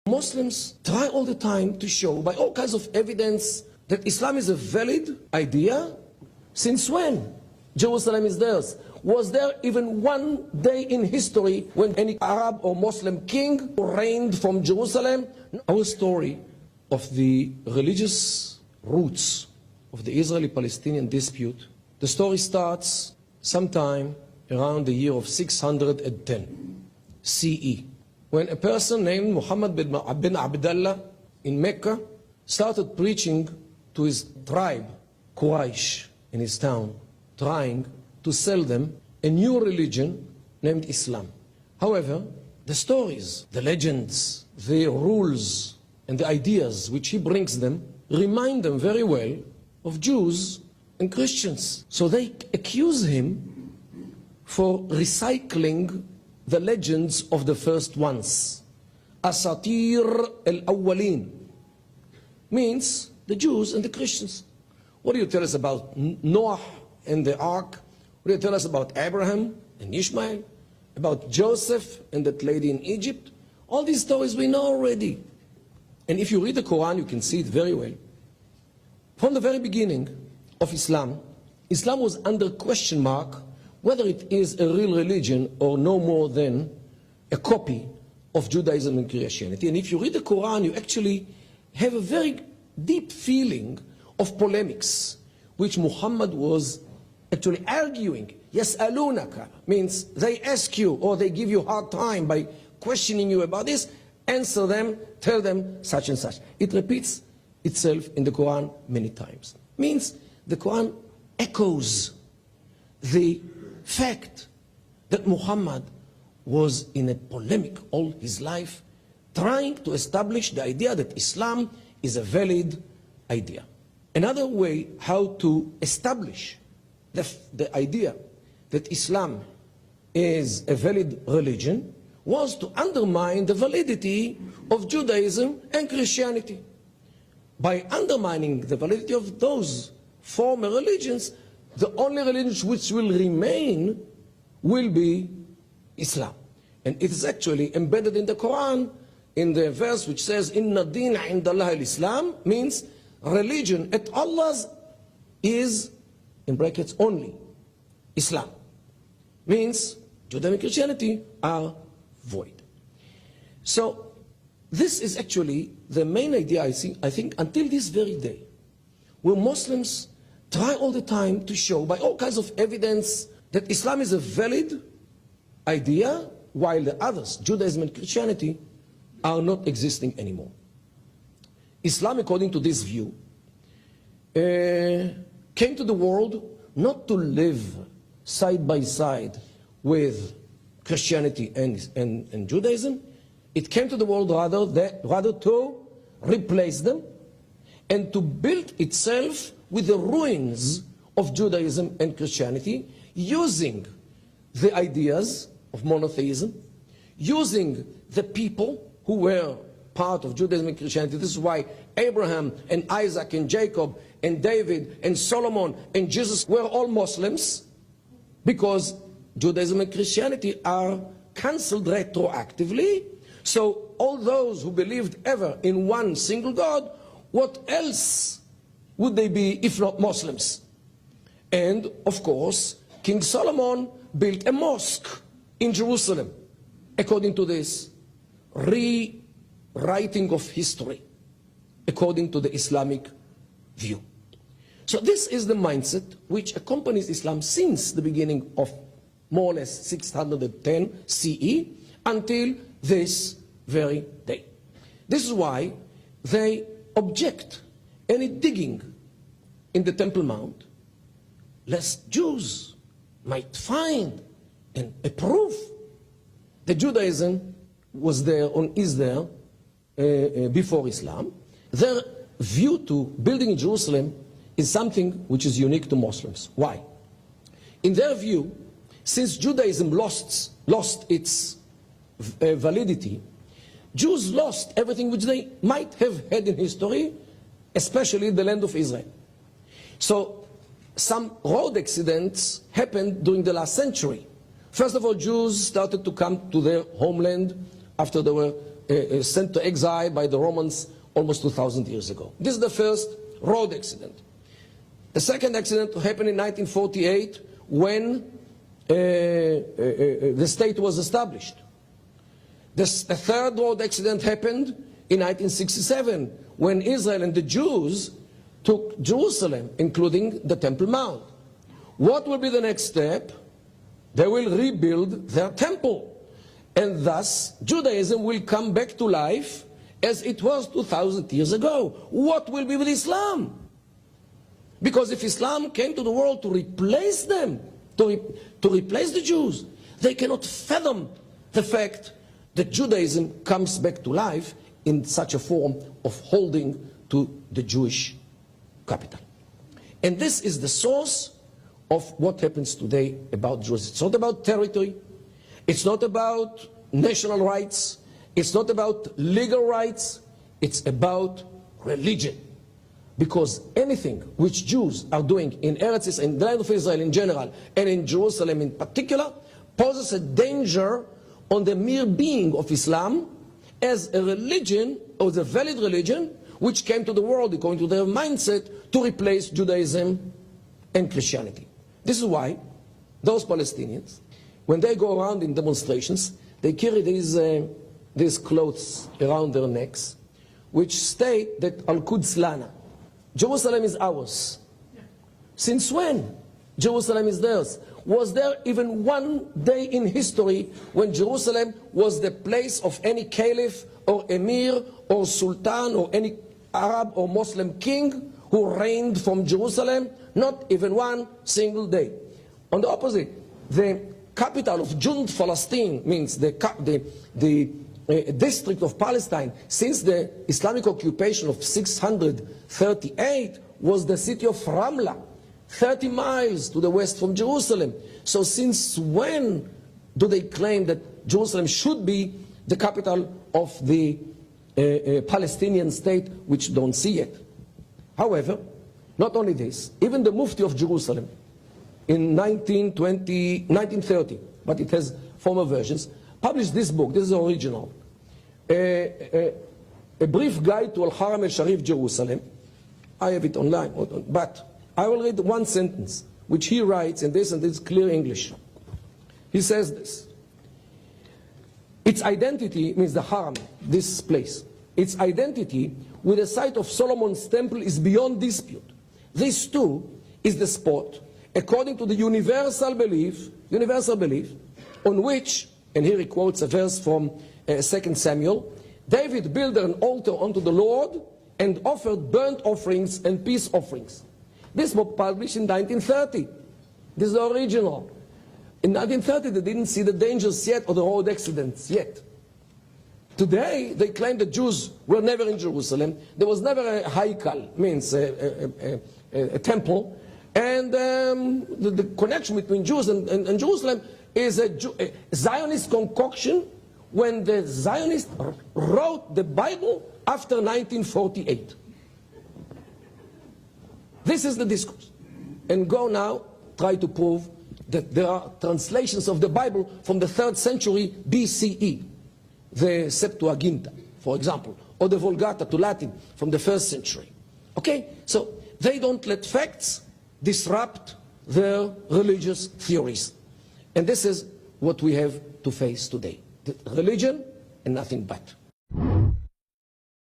Muslims try all the time to show by all kinds of evidence that Islam is a valid idea. Since when? Jerusalem is theirs. Was there even one day in history when any Arab or Muslim king reigned from Jerusalem? Our story of the religious roots of the Israeli-Palestinian dispute, the story starts sometime around the year of 610 CE, when a person named Muhammad bin Abdullah in Mecca started preaching to his tribe, Quraysh, in his town, trying to sell them a new religion named Islam. However, the stories, the legends, the rules, and the ideas which he brings them remind them very well of Jews and Christians. So they accuse him for recycling the legends of the first ones. Asatir al-awwalin means the Jews and the Christians. What do you tell us about Noah and the ark? What do you tell us about Abraham and Ishmael? About Joseph and that lady in Egypt? All these stories we know already. And if you read the Quran, you can see it very well. From the very beginning of Islam, Islam was under question mark whether it is a real religion or no more than a copy of Judaism and Christianity. And if you read the Quran, you actually have a very deep feeling of polemics, which Muhammad was actually arguing. Yas'alunaka means they ask you or they give you a hard time by questioning you about this. Answer them, tell them such and such. It repeats itself in the Quran many times. Means the Quran echoes the fact that Muhammad was in a polemic all his life, trying to establish the idea that Islam is a valid idea. Another way how to establish the idea that Islam is a valid religion was to undermine the validity of Judaism and Christianity. By undermining the validity of those former religions, the only religion which will remain will be Islam. And it is actually embedded in the Quran, in the verse which says, Inna dina indallah al-Islam, means religion at Allah's is, in brackets, only Islam. Means Judaism and Christianity are void. So this is actually the main idea, I think, until this very day, where Muslims try all the time to show by all kinds of evidence that Islam is a valid idea, while the others, Judaism and Christianity, are not existing anymore. Islam, according to this view, came to the world not to live side by side with Christianity and Judaism. It came to the world rather to replace them and to build itself with the ruins of Judaism and Christianity, using the ideas of monotheism, using the people who were part of Judaism and Christianity. This is why Abraham and Isaac and Jacob and David and Solomon and Jesus were all Muslims, because Judaism and Christianity are cancelled retroactively. So all those who believed ever in one single God, what else would they be if not Muslims? And of course, King Solomon built a mosque in Jerusalem, according to this rewriting of history, according to the Islamic view. So this is the mindset which accompanies Islam since the beginning of more or less 610 CE until this very day. This is why they object any digging in the Temple Mount, lest Jews might find a proof that Judaism was there or is there before Islam. Their view to building in Jerusalem is something which is unique to Muslims. Why? In their view, since Judaism lost its validity, Jews lost everything which they might have had in history, especially the land of Israel. So some road accidents happened during the last century. First of all, Jews started to come to their homeland after they were sent to exile by the Romans almost 2,000 years ago. This is the first road accident. The second accident happened in 1948 when the state was established. The third road accident happened in 1967 when Israel and the Jews took Jerusalem, including the Temple Mount. What will be the next step? They will rebuild their temple. And thus, Judaism will come back to life as it was 2,000 years ago. What will be with Islam? Because if Islam came to the world to replace them, to replace the Jews, they cannot fathom the fact that Judaism comes back to life in such a form of holding to the Jewish capital. And this is the source of what happens today about Jews. It's not about territory. It's not about national rights. It's not about legal rights. It's about religion. Because anything which Jews are doing in Eretz Israel, in the land of Israel in general, and in Jerusalem in particular, poses a danger on the mere being of Islam as a religion, or the valid religion, which came to the world, according to their mindset, to replace Judaism and Christianity. This is why those Palestinians, when they go around in demonstrations, they carry these clothes around their necks, which state that Al-Quds Lana, Jerusalem is ours. Since when? Jerusalem is theirs. Was there even one day in history when Jerusalem was the place of any caliph or emir or sultan or any Arab or Muslim king who reigned from Jerusalem? Not even one single day. On the opposite, the capital of Jund Palestine, means the district of Palestine, since the Islamic occupation of 638, was the city of Ramla, 30 miles to the west from Jerusalem. So since when do they claim that Jerusalem should be the capital of the Palestinian state, which don't see it? However, not only this, even the Mufti of Jerusalem in 1930, but it has former versions, published this book. This is the original. A brief guide to Al-Haram al-Sharif, Jerusalem. I have it online, but I will read one sentence, which he writes in this, and this is clear English. He says this: its identity, means the Haram, this place, its identity with the site of Solomon's temple is beyond dispute. This too is the spot, according to the universal belief on which, and here he quotes a verse from 2 Samuel, David built an altar unto the Lord and offered burnt offerings and peace offerings. This was published in 1930. This is the original. In 1930, they didn't see the dangers yet or the road accidents yet. Today, they claim that Jews were never in Jerusalem. There was never a haikal, means a temple. And the connection between Jews and Jerusalem is a Zionist concoction when the Zionists wrote the Bible after 1948. This is the discourse. And go now, try to prove that there are translations of the Bible from the 3rd century BCE. The Septuaginta, for example, or the Vulgata to Latin from the 1st century. Okay? So they don't let facts disrupt their religious theories. And this is what we have to face today. The religion and nothing but.